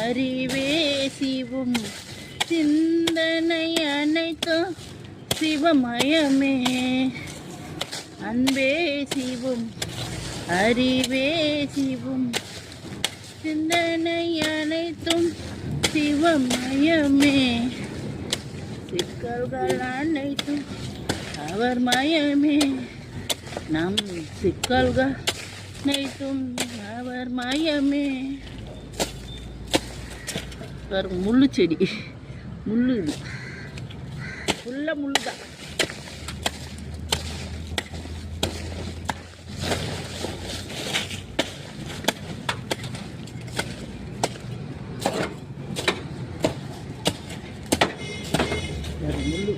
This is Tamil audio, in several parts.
அறிவே சிவும் சிந்தனை அனைத்தும் சிவமயமே. அன்பே சிவும் அறிவே சிவும் சிந்தனை அனைத்தும் சிவமயமே. சிக்கல்கள் அனைத்தும் அவர் மயமே. நம் சிக்கல்கள் அனைத்தும் அவர் மயமே. முள்ளு செடி, முள்ளு, இது ஃபுல்லாக முள்ளு தான். முள்ளு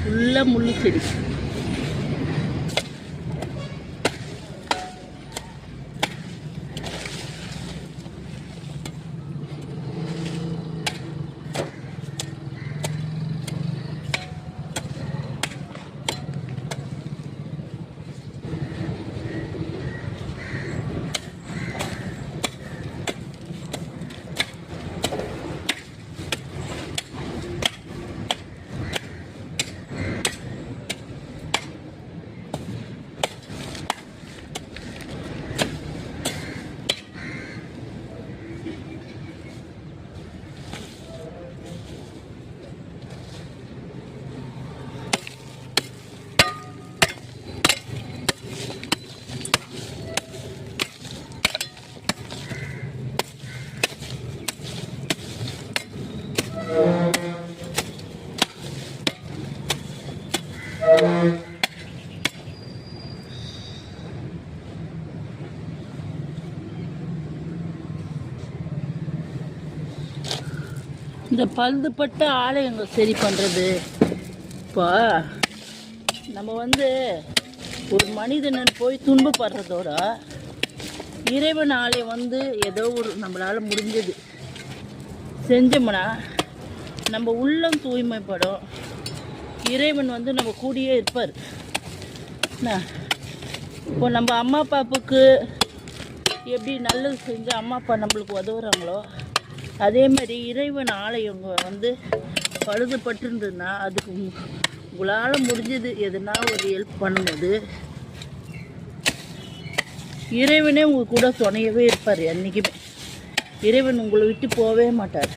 ஃபுல்லாக முள்ளு செடி. இந்த பழுதுபட்ட ஆலயங்கள் சரி பண்ணுறது. இப்போ நம்ம ஒரு மனிதனன் போய் துன்பப்படுறதோட இறைவன் ஆலயம் ஏதோ ஒரு நம்மளால் முடிஞ்சது செஞ்சோம்னா நம்ம உள்ளம் தூய்மைப்படும். இறைவன் நம்ம கூடியே இருப்பார். இப்போ நம்ம அம்மா அப்பாவுக்கு எப்படி நல்லது செஞ்சு அம்மா அப்பா நம்மளுக்கு உதவுறாங்களோ அதே மாதிரி இறைவன் ஆலயம் பழுதுபட்டுருந்ததுன்னா அதுக்கு உங்களால் முடிஞ்சது எதுனா ஒரு ஹெல்ப் பண்ணும்போது இறைவனே உங்கள் கூட துணையவே இருப்பார். என்றைக்குமே இறைவன் உங்களை விட்டு போகவே மாட்டார்.